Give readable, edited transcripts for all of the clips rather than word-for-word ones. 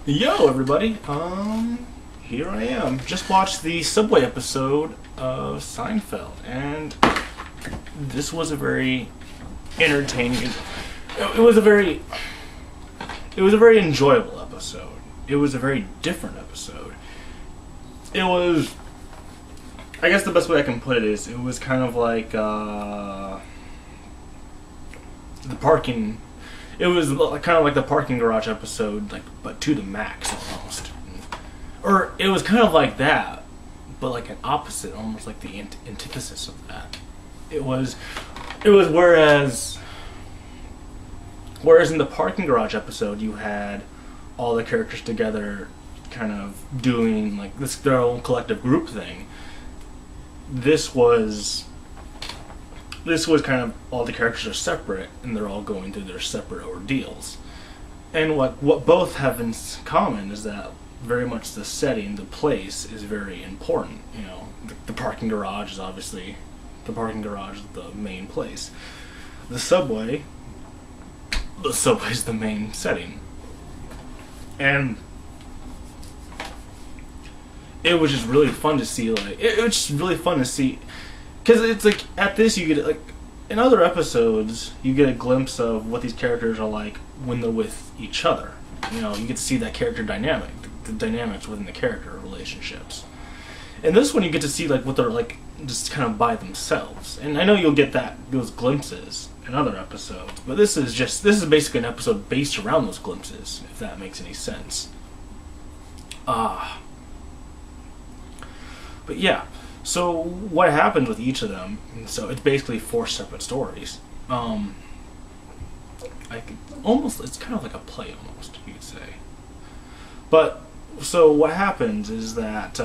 Yo, everybody. Here I am. Just watched the Subway episode of Seinfeld, and this was a very entertaining. It was a very enjoyable episode. It was a very different episode. It was, I guess the best way I can put it is, it was kind of like the parking. It was kind of like the parking garage episode, but to the max almost. Or it was kind of like that, but like an opposite, almost like the antithesis of that. It was whereas in the parking garage episode you had all the characters together, kind of doing like this their own collective group thing. This was kind of all the characters are separate and they're all going through their separate ordeals. And what both have in common is that very much the setting, the place is very important. You know, the parking garage is obviously the main place. The subway's the main setting. And it was just really fun to see, because it's like, at this you get, like, in other episodes, you get a glimpse of what these characters are like when they're with each other. You know, you get to see that character dynamic, the dynamics within the character relationships. And this one you get to see, like, what they're like, just kind of by themselves. And I know you'll get those glimpses in other episodes, but this is basically an episode based around those glimpses, if that makes any sense. But yeah. So what happens with each of them? So it's basically 4 separate stories. It's kind of like a play almost, you could say. But so what happens is that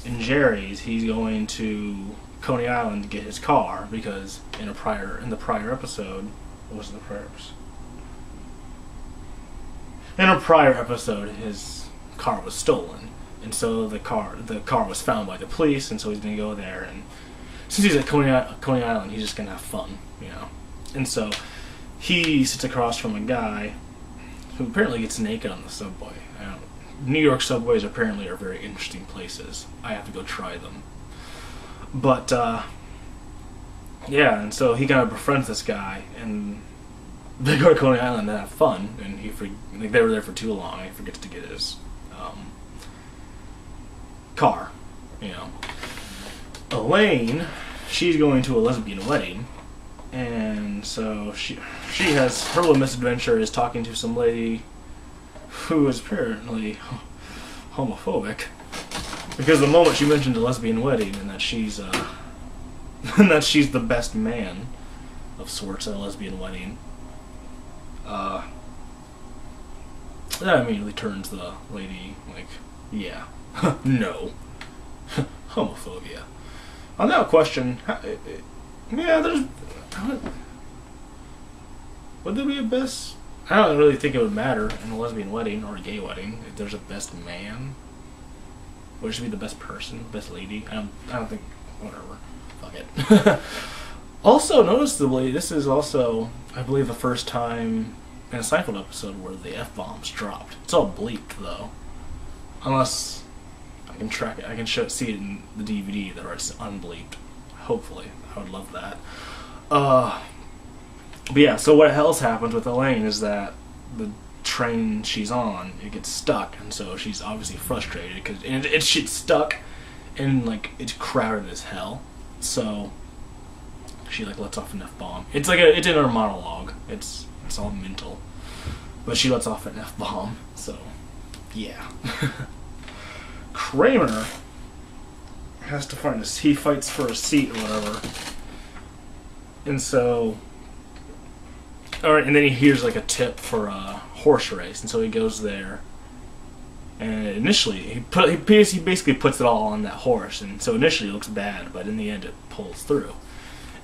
in Jerry's, he's going to Coney Island to get his car because in the prior episode, what was the prior episode? In a prior episode, his car was stolen. And so the car was found by the police, and so he's going to go there. And since he's at Coney Island, he's just going to have fun, you know. And so he sits across from a guy who apparently gets naked on the subway. New York subways apparently are very interesting places. I have to go try them. But, yeah, and so he kind of befriends this guy, and they go to Coney Island to have fun, and they were there for too long, and he forgets to get his car, you know. Elaine, she's going to a lesbian wedding, and so she has her little misadventure is talking to some lady who is apparently homophobic, because the moment she mentioned a lesbian wedding and that she's the best man of sorts at a lesbian wedding, that immediately turns the lady like, yeah. No. Homophobia. On that question, would there be a best? I don't really think it would matter in a lesbian wedding or a gay wedding if there's a best man. Would it should be the best person, best lady? I don't think. Whatever. Fuck it. Also, noticeably, this is also, I believe, the first time in a Seinfeld episode where the F-bomb's dropped. It's all bleeped though, unless I can track it. I can see it in the DVD that it's unbleeped. Hopefully, I would love that. But yeah, so what else happens with Elaine is that the train she's on, it gets stuck, and so she's obviously frustrated because it's stuck, and like it's crowded as hell. So she like lets off an F-bomb. It's in her monologue. It's all mental, but she lets off an F-bomb. So yeah. Kramer has to find he fights for a seat or whatever. And so, alright, and then he hears like a tip for a horse race, and so he goes there. And initially, he basically puts it all on that horse, and so initially it looks bad, but in the end it pulls through.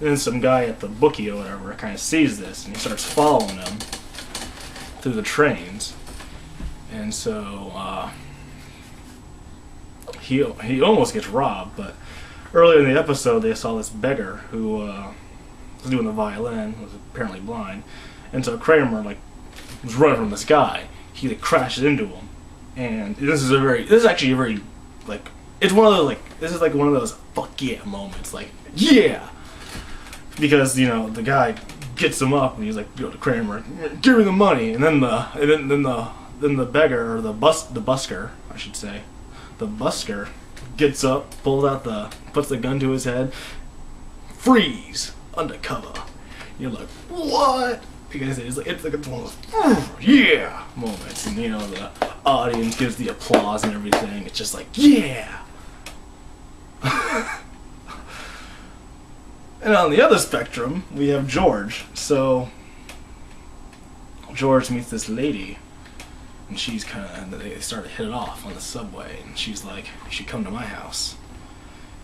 And then some guy at the bookie or whatever kind of sees this, and he starts following him through the trains. And so, he almost gets robbed, but earlier in the episode they saw this beggar who was doing the violin, was apparently blind, and so Kramer like was running from this guy. He like crashes into him, And this is actually a very, like, it's one of those, like, this is like one of those fuck yeah moments, like, yeah! Because, you know, the guy gets him up and he's like, yo, to Kramer, give me the money, and then the beggar, or the busker, I should say, the busker gets up, puts the gun to his head, freeze, undercover. You're like, what? Because it's one of those yeah moments, and you know the audience gives the applause and everything. It's just like yeah. And on the other spectrum, we have George. So George meets this lady, and she's they start to hit it off on the subway, and she's like, you should come to my house.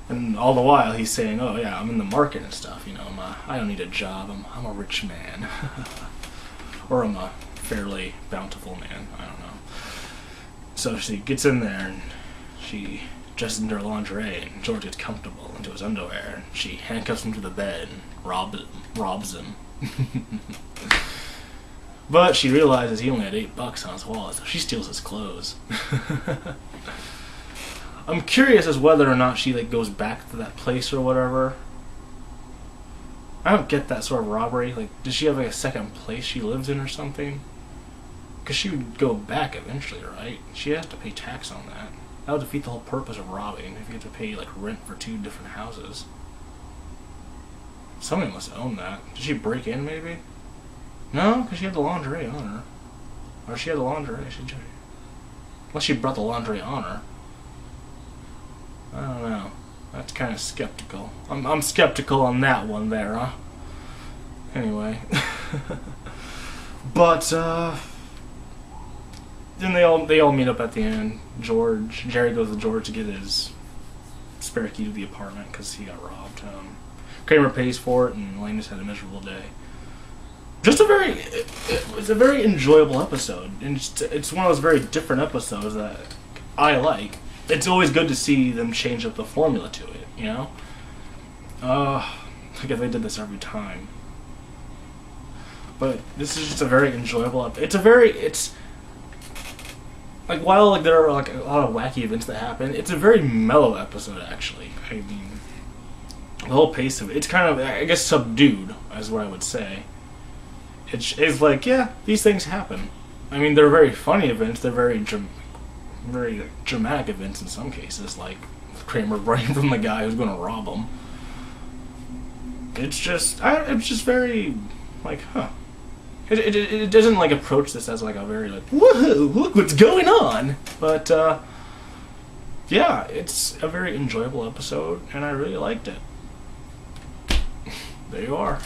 And all the while he's saying, oh yeah, I'm in the market and stuff, you know, I don't need a job, I'm a rich man. Or I'm a fairly bountiful man, I don't know. So she gets in there and she dresses in her lingerie, and George gets comfortable into his underwear, and she handcuffs him to the bed and robs him. But she realizes he only had $8 on his wallet, so she steals his clothes. I'm curious as whether or not she like goes back to that place or whatever. I don't get that sort of robbery. Like, does she have like a second place she lives in or something? Because she would go back eventually, right? She has to pay tax on that. That would defeat the whole purpose of robbing if you have to pay like rent for 2 different houses. Somebody must own that. Did she break in maybe? No, because she had the lingerie on her. Or she had the lingerie. Unless she brought the lingerie on her. I don't know. That's kind of skeptical. I'm skeptical on that one there, huh? Anyway. But, then they all meet up at the end. Jerry goes with George to get his spare key to the apartment because he got robbed. Kramer pays for it, and Elaine just had a miserable day. Just it's a very enjoyable episode, and it's one of those very different episodes that I like. It's always good to see them change up the formula to it, you know? Like if they did this every time. But this is just a very enjoyable it's like, while like there are like a lot of wacky events that happen, it's a very mellow episode actually. I mean, the whole pace of it, it's kind of, I guess, subdued, is what I would say. It's like, yeah, these things happen. I mean, they're very funny events, they're very dramatic events in some cases, like Kramer running from the guy who's going to rob him. It's just very, like, huh. It doesn't, like, approach this as, like, a very, like, woohoo, look what's going on! But, yeah, it's a very enjoyable episode, and I really liked it. There you are.